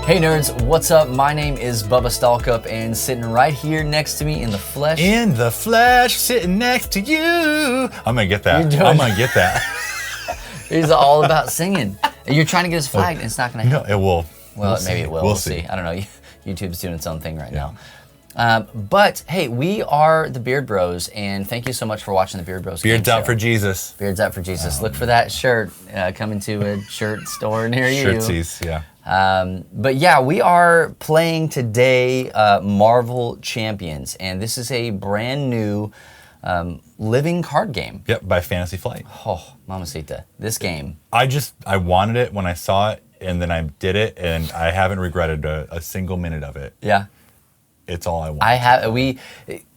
Hey nerds, what's up? My name is Bubba Stalkup, and sitting right here next to me in the flesh. In the flesh, sitting next to you. I'm gonna get that. I'm gonna get that. He's all about singing. You're trying to get us flagged, and it's not gonna happen. No, it will. Well, maybe it will. We'll see. I don't know. YouTube's doing its own thing right now. But hey, we are the Beard Bros, and thank you so much for watching the Beard Bros. Beards out for Jesus. Beards out for Jesus. Look for that shirt coming to a shirt store near you. Shirtsies, yeah. But yeah, we are playing today Marvel Champions, and this is a brand new living card game. Yep, by Fantasy Flight. Oh, mamacita. This game. I wanted it when I saw it, and then I did it, and I haven't regretted a single minute of it. Yeah. It's all I want. We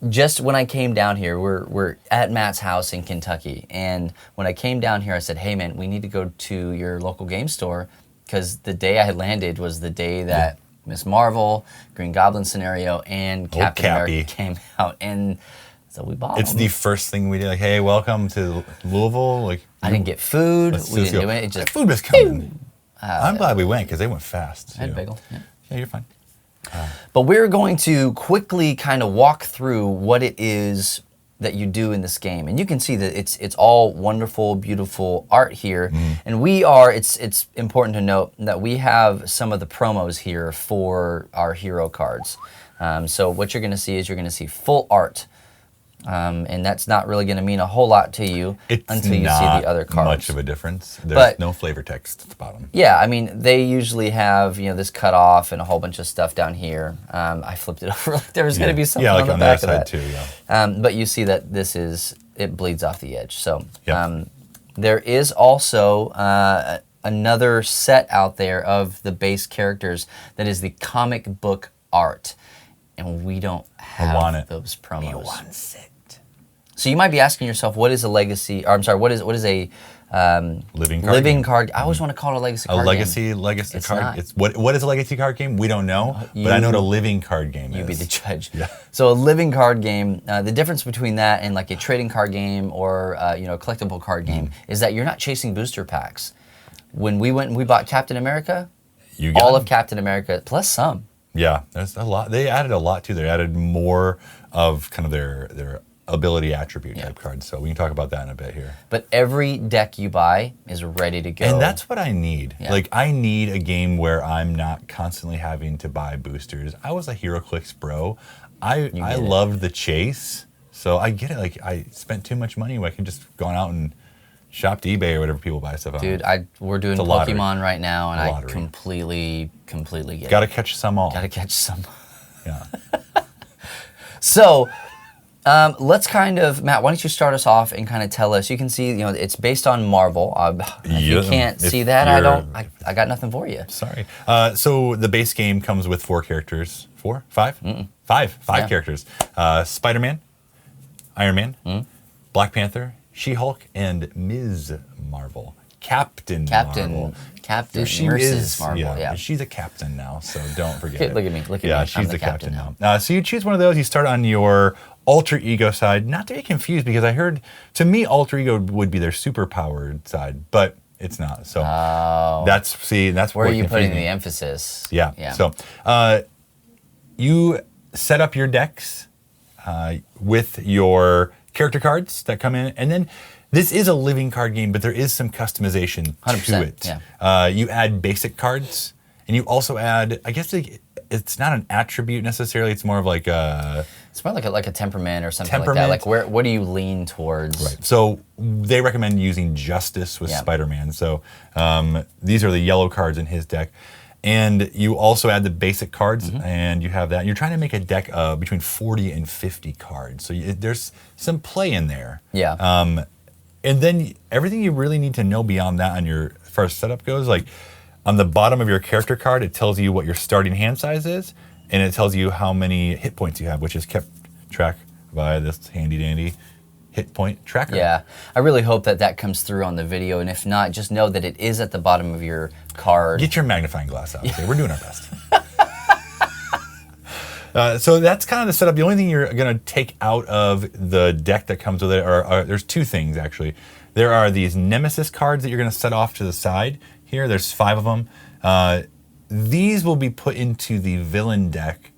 just when I came down here, we're at Matt's house in Kentucky, and when I came down here, I said, "Hey man, we need to go to your local game store," because the day I had landed was the day that Miss Marvel, Green Goblin scenario, and Captain America came out, and so we bought It's them. the first thing we did. Like, hey, welcome to Louisville. Like, I didn't get food. We didn't do it. It just food was coming. I'm glad we went because they went fast. I had a bagel. Yeah, you're fine. But we're going to quickly kind of walk through what it is that you do in this game, and you can see that it's all wonderful, beautiful art here. And it's important to note that we have some of the promos here for our hero cards. So what you're going to see is you're going to see full art. And that's not really going to mean a whole lot to you until you see the other cards. Much of a difference. There's no flavor text at the bottom. Yeah, I mean, they usually have, this cut off and a whole bunch of stuff down here. I flipped it over like there was going to be something on the back of that. Too, yeah. But you see that it bleeds off the edge. So there is also another set out there of the base characters that is the comic book art. And we don't have those promos. He wants it. So you might be asking yourself, what is a legacy? Or I'm sorry, what is a living card? I always want to call it a legacy card game. Legacy card. Not. It's what is a legacy card game? We don't know, but I know what a living card game is. You be the judge. Yeah. So a living card game. The difference between that and like a trading card game or a collectible card game is that you're not chasing booster packs. When we went and we bought Captain America, all of Captain America plus some. Yeah, there's a lot. They added a lot too. They added more of kind of their ability attribute type cards. So we can talk about that in a bit here. But every deck you buy is ready to go. And that's what I need. Yeah. Like, I need a game where I'm not constantly having to buy boosters. I was a HeroClix bro. I loved the chase. So I get it. Like, I spent too much money where I could just go out and shop to eBay or whatever people buy stuff on. Dude, we're doing Pokemon right now, and I completely get it. Gotta catch some all. Gotta catch some. Yeah. So, let's kind of, Matt, why don't you start us off and kind of tell us, you can see, it's based on Marvel. If you can't see that, I got nothing for you. Sorry. So the base game comes with 4 characters. 4? 5? Five characters. Spider-Man, Iron Man, Black Panther, She-Hulk, and Ms. Marvel. Captain Marvel. Captain Mrs. Marvel, yeah. She's a captain now, so don't forget it. Look at me. Yeah, she's the captain now. So you choose one of those. You start on your alter ego side. Not to be confused, because I heard, to me, alter ego would be their superpowered side, but it's not. So that's where are you putting the emphasis? Yeah. So you set up your decks with your character cards that come in, and then this is a living card game, but there is some customization to it. Yeah. You add basic cards, and you also add, I guess it's not an attribute necessarily, it's more of like a... It's more like a temperament or something like that. Like what do you lean towards? Right. So they recommend using Justice with Spider-Man. So these are the yellow cards in his deck. And you also add the basic cards, and you have that. You're trying to make a deck of between 40 and 50 cards. So there's some play in there. Yeah. And then everything you really need to know beyond that on your first setup goes, like on the bottom of your character card, it tells you what your starting hand size is, and it tells you how many hit points you have, which is kept track by this handy dandy hit point tracker. Yeah, I really hope that comes through on the video, and if not, just know that it is at the bottom of your card. Get your magnifying glass out. Okay, we're doing our best. So that's kind of the setup. The only thing you're going to take out of the deck that comes with it are there's 2 things, actually. There are these Nemesis cards that you're going to set off to the side here. There's 5 of them. these will be put into the villain deck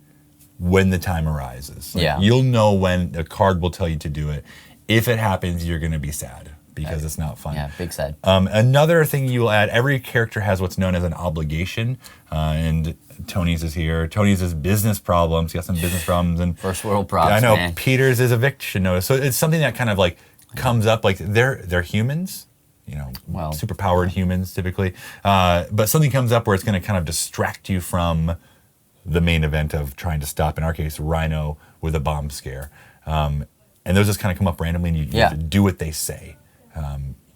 when the time arises. Like, Yeah. You'll know when a card will tell you to do it. If it happens, you're going to be sad because it's not fun. Yeah, big sad. Another thing you will add, every character has what's known as an obligation. And Tony's is here. Tony's is business problems. He has some business problems. And First world problems, I know, man. Peter's is eviction notice. So it's something that kind of like comes up, like they're humans. You know, Well, super powered humans typically. But something comes up where it's going to kind of distract you from the main event of trying to stop, in our case, Rhino with a bomb scare. And those just kind of come up randomly and you have to do what they say.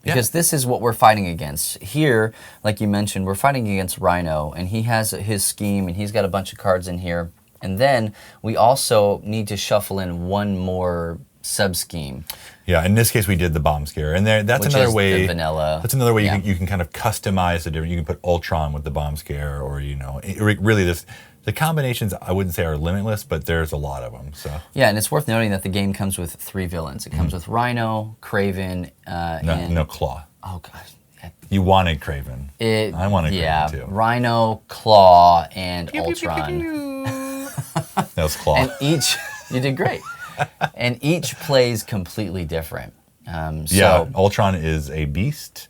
Because this is what we're fighting against. Here, like you mentioned, we're fighting against Rhino, and he has his scheme, and he's got a bunch of cards in here. And then we also need to shuffle in one more sub-scheme. Yeah, in this case, we did the bomb scare. And that's Which another is way. the vanilla. That's another way Yeah. you can kind of customize the different. You can put Ultron with the bomb scare, or, you know, really the combinations, I wouldn't say are limitless, but there's a lot of them. So Yeah, and it's worth noting that the game comes with 3 villains. It comes with Rhino, Craven, and... no Claw. Oh, gosh. Yeah, You wanted Craven. I wanted Craven too. Rhino, Claw, and Ultron. That was Claw. And each... You did great. And each plays completely different. Yeah, Ultron is a beast.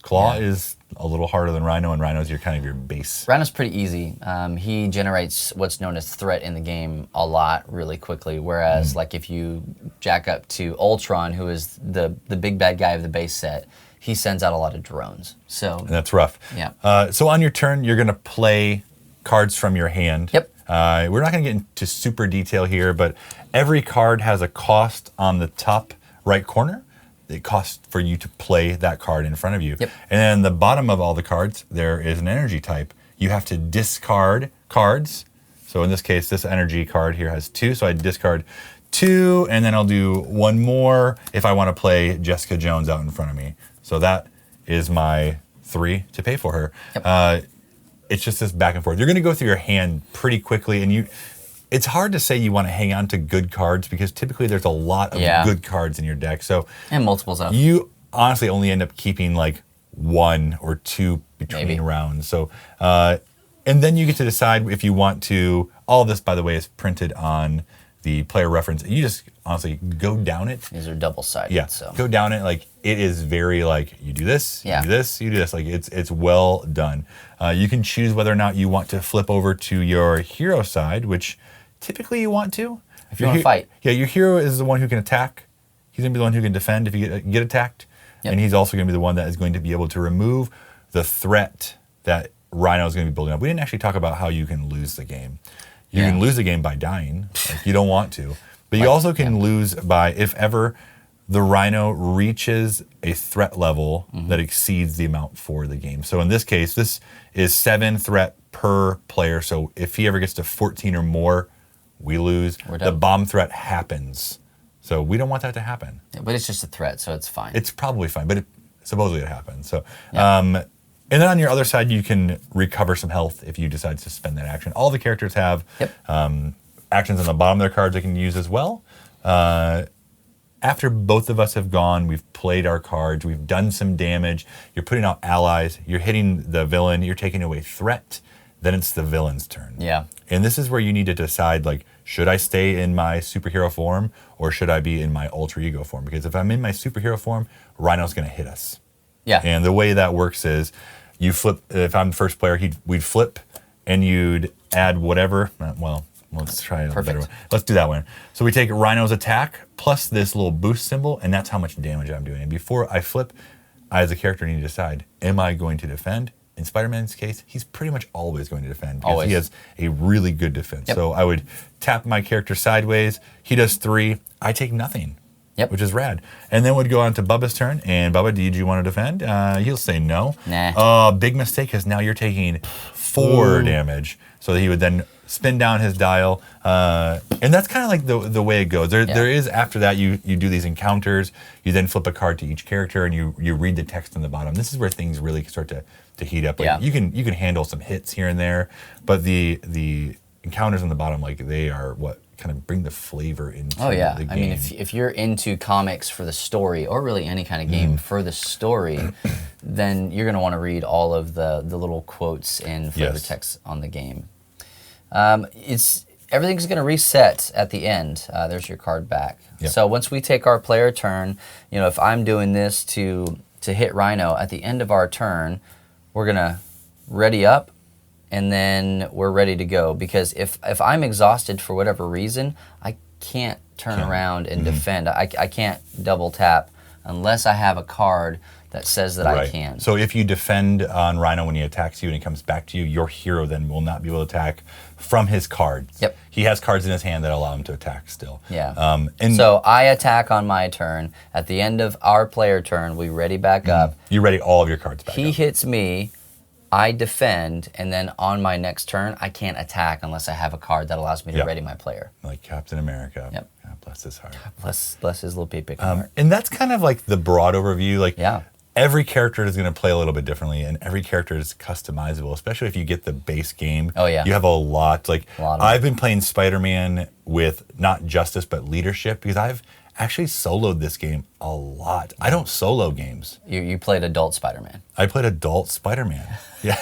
Claw Yeah. is a little harder than Rhino, and Rhino's kind of your base. Rhino's pretty easy. He generates what's known as threat in the game a lot really quickly, whereas like if you jack up to Ultron, who is the big bad guy of the base set, he sends out a lot of drones. So And that's rough. Yeah. So on your turn, you're going to play cards from your hand. Yep. We're not going to get into super detail here, but every card has a cost on the top right corner. It costs for you to play that card in front of you. Yep. And then the bottom of all the cards, there is an energy type. You have to discard cards. So in this case, this energy card here has 2, so I discard 2, and then I'll do 1 more if I want to play Jessica Jones out in front of me. So that is my 3 to pay for her. Yep. It's just this back and forth. You're going to go through your hand pretty quickly, and it's hard to say you want to hang on to good cards because typically there's a lot of good cards in your deck. So and multiples of. you honestly only end up keeping like 1 or 2 between Maybe. rounds. So and then you get to decide if you want to. All this, by the way, is printed on the player reference. You just honestly go down it. These are double-sided. Yeah, So go down it. Like it is very like you do this, Yeah. you do this, you do this. Like it's well done. You can choose whether or not you want to flip over to your hero side, which typically you want to. If you want to fight. Yeah, your hero is the one who can attack. He's gonna be the one who can defend if you get attacked, Yep. and he's also gonna be the one that is going to be able to remove the threat that Rhino is going to be building up. We didn't actually talk about how you can lose the game. You Yeah. can lose the game by dying. Like, you don't want to. But you also can lose by, if ever the Rhino reaches a threat level that exceeds the amount for the game. So in this case, this is 7 threat per player. So if he ever gets to 14 or more, we lose. We're The done. bomb threat happens. So we don't want that to happen. Yeah, but it's just a threat, so it's fine. It's probably fine, but supposedly it happens. So, Yeah. and then on your other side, you can recover some health if you decide to spend that action. All the characters have actions on the bottom of their cards they can use as well. After both of us have gone, we've played our cards, we've done some damage, you're putting out allies, you're hitting the villain, you're taking away threat, then it's the villain's turn. Yeah. And this is where you need to decide, like, should I stay in my superhero form or should I be in my alter ego form? Because if I'm in my superhero form, Rhino's going to hit us. Yeah. And the way that works is you flip, if I'm the first player, we'd flip and you'd add whatever, well, let's try a better Perfect. one. Let's do that one. So we take Rhino's attack plus this little boost symbol, and that's how much damage I'm doing. And before I flip, I as a character need to decide, am I going to defend? In Spider-Man's case, he's pretty much always going to defend because Always. he has a really good defense. Yep. So I would tap my character sideways. He does 3. I take nothing. Yep. Which is rad. And then we'd go on to Bubba's turn. And Bubba, did you want to defend? He'll say no. Nah. Big mistake because now you're taking 4 damage. So he would then spin down his dial. And that's kind of like the way it goes. There is, after that, you do these encounters. You then flip a card to each character and you read the text on the bottom. This is where things really start to heat up. Like, Yeah. you can handle some hits here and there. But the encounters on the bottom, like, they are what kind of bring the flavor into Oh yeah, the game. I mean, if you're into comics for the story, or really any kind of game for the story, then you're going to want to read all of the little quotes and flavor Yes. text on the game. Everything's going to reset at the end. There's your card back. Yep. So once we take our player turn, if I'm doing this to hit Rhino, at the end of our turn, we're going to ready up, and then we're ready to go. Because if I'm exhausted for whatever reason, I can't turn around and defend. I can't double tap unless I have a card that says that I can. So if you defend on Rhino when he attacks you and he comes back to you, your hero then will not be able to attack from his cards. Yep. He has cards in his hand that allow him to attack still. Yeah. And So I attack on my turn. At the end of our player turn, we ready back up. you ready all of your cards back He up. hits me, I defend, and then on my next turn, I can't attack unless I have a card that allows me to Yep. ready my player. Like Captain America. Yep. God bless his heart. Bless his little pee heart. And that's kind of like the broad overview. Like Yeah. every character is going to play a little bit differently, and every character is customizable, especially if you get the base game. Oh, yeah. You have a lot. Like A lot of I've been playing Spider-Man with not justice, but leadership, because I've actually soloed this game a lot. I don't solo games. You played adult Spider-Man. I played adult Spider-Man. Yeah.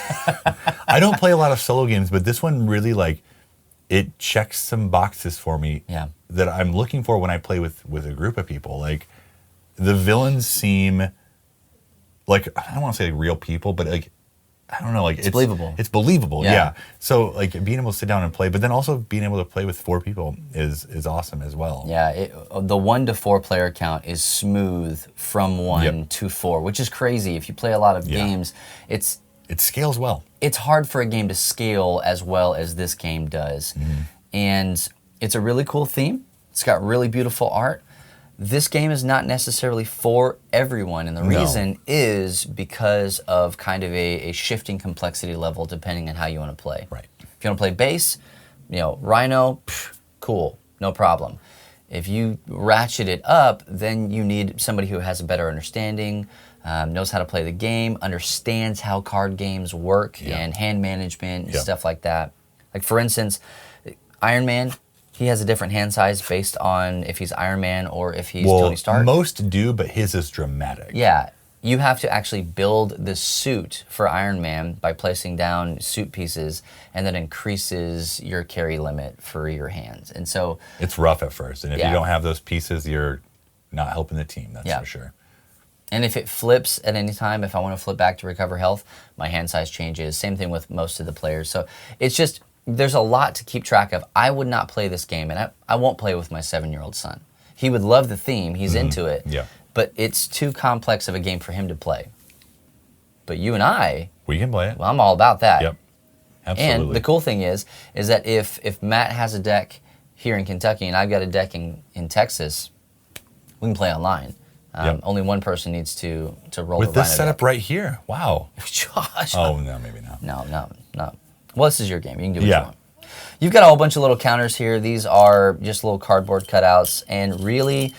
I don't play a lot of solo games, but this one really it checks some boxes for me Yeah. that I'm looking for when I play with a group of people. Like the villains seem like, I don't want to say real people, but like, I don't know, like it's believable. It's believable, Yeah. yeah. So like being able to sit down and play, but then also being able to play with 4 people is awesome as well. Yeah, the 1 to 4 player count is smooth from 1 Yep. to 4, which is crazy. If you play a lot of Yeah. games, It scales well. it's hard for a game to scale as well as this game does. And it's a really cool theme. It's got really beautiful art. This game is not necessarily for everyone, and the No. reason is because of kind of a shifting complexity level depending on how you want to play. Right. If you want to play base, Rhino, cool, no problem. If you ratchet it up, then you need somebody who has a better understanding, knows how to play the game, understands how card games work and hand management and Yeah. stuff like that. Like for instance, Iron Man, he has a different hand size based on if he's Iron Man or if he's Tony Stark. Most do, but his is dramatic. Yeah, you have to actually build the suit for Iron Man by placing down suit pieces, and that increases your carry limit for your hands. And so, It's rough at first, and if Yeah. you don't have those pieces, you're not helping the team, that's Yeah. for sure. and if it flips at any time, if I want to flip back to recover health, my hand size changes. Same thing with most of the players. So it's just, there's a lot to keep track of. I would not play this game, and I won't play with my 7-year-old son. He would love the theme, he's into it, Yeah. but it's too complex of a game for him to play. But you and I, We can play it. well, I'm all about that. Yep. Absolutely. And the cool thing is that if Matt has a deck here in Kentucky and I've got a deck in Texas, we can play online. Yep. Only one person needs to roll With the this Rhino setup deck. right here. Wow. Josh. Oh, no, maybe not. No. Well, this is your game. You can do what Yeah. you want. You've got a whole bunch of little counters here. These are just little cardboard cutouts, and really,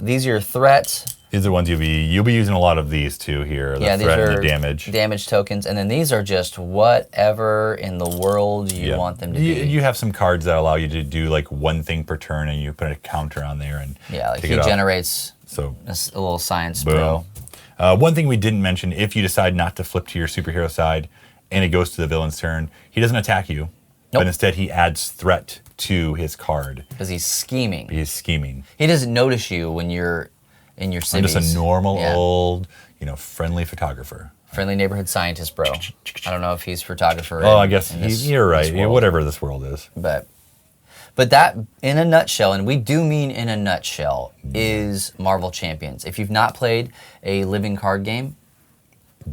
these are your threats. These are ones you'll be using a lot of these too here. The These threat are and the damage. damage tokens, and then these are just whatever in the world you Yeah. want them to you, be. You have some cards that allow you to do like one thing per turn, and you put a counter on there and Yeah, like take he it off. generates So a little science boom. bro. One thing we didn't mention: if you decide not to flip to your superhero side, and it goes to the villain's turn, he doesn't attack you, Nope. but instead he adds threat to his card. Because he's scheming. He's scheming. He doesn't notice you when you're in your I'm cities. just a normal Yeah. old, friendly photographer. Friendly neighborhood scientist, bro. I don't know if he's photographer. Oh, I guess in this- you're right. this Yeah, world. whatever this world is. But that, in a nutshell, and we do mean in a nutshell, is Marvel Champions. If you've not played a living card game,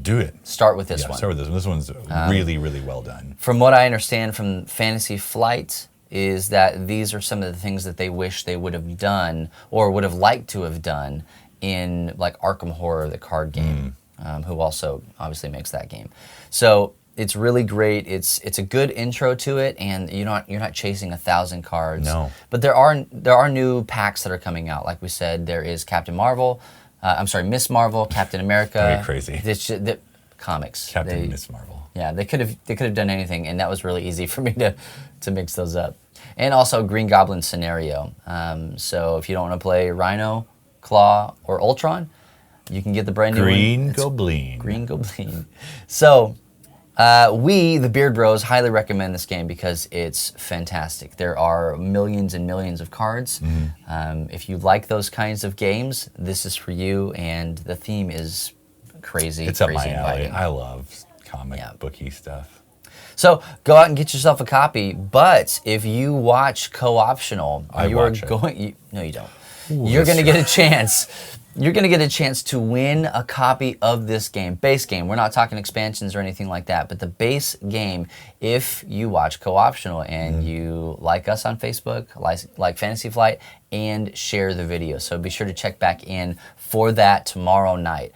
Do it. start with this Yeah, one. start with this one. This one's really, really well done. From what I understand from Fantasy Flight, is that these are some of the things that they wish they would have done or would have liked to have done in like Arkham Horror, the card game, who also obviously makes that game. So it's really great. It's a good intro to it, and you're not chasing 1,000 cards. No. But there are new packs that are coming out. Like we said, there is Captain Marvel. Miss Marvel, Captain America. Very crazy. The comics. Captain Miss Marvel. Yeah, they could have done anything, and that was really easy for me to mix those up. And also Green Goblin scenario. So if you don't want to play Rhino, Claw, or Ultron, You can get the brand new Green one. It's Goblin. Green Goblin. So, we, the Beard Bros, highly recommend this game because it's fantastic. There are millions and millions of cards. If you like those kinds of games, this is for you, and the theme is crazy, It's up crazy my alley. inviting. I love comic Yeah. booky stuff. So go out and get yourself a copy. But if you watch Co-optional, I you are watch it. going. No, you don't. Ooh, You're that's going to get a chance. You're going to get a chance to win a copy of this game, base game. We're not talking expansions or anything like that, but the base game. If you watch Co-optional and you like us on Facebook, like Fantasy Flight, and share the video, so be sure to check back in for that tomorrow night.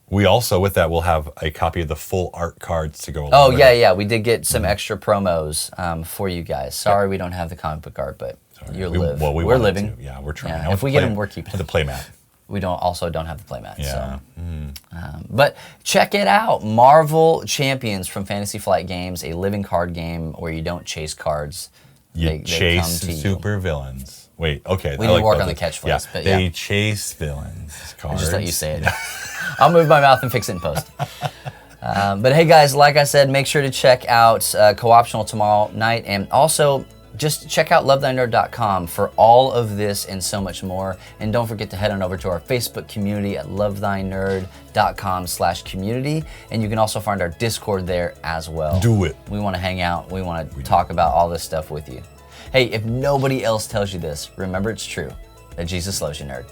We also, with that, will have a copy of the full art cards to go along Oh with yeah, it. yeah. We did get some extra promos for you guys. Sorry, we don't have the comic book art, but you're live. Well, we're wanted living. to. Yeah, we're trying. Yeah, I want if we the get play- them, we're keeping the playmat. We don't have the playmat. Yeah. So. But check it out, Marvel Champions from Fantasy Flight Games, a living card game where you don't chase cards. You They chase come to you. super villains. Wait, okay. We I need to like work both on the of- catchphrase, Yeah, but they yeah. chase villains. Cards. I just let you say it. I'll move my mouth and fix it in post. But hey guys, like I said, make sure to check out Co-optional tomorrow night, and also just check out lovethynerd.com for all of this and so much more. And don't forget to head on over to our Facebook community at lovethynerd.com/community, and you can also find our Discord there as well. Do it. We want to hang out. We want to talk about all this stuff with you. Hey, if nobody else tells you this, remember it's true that Jesus loves you, nerd.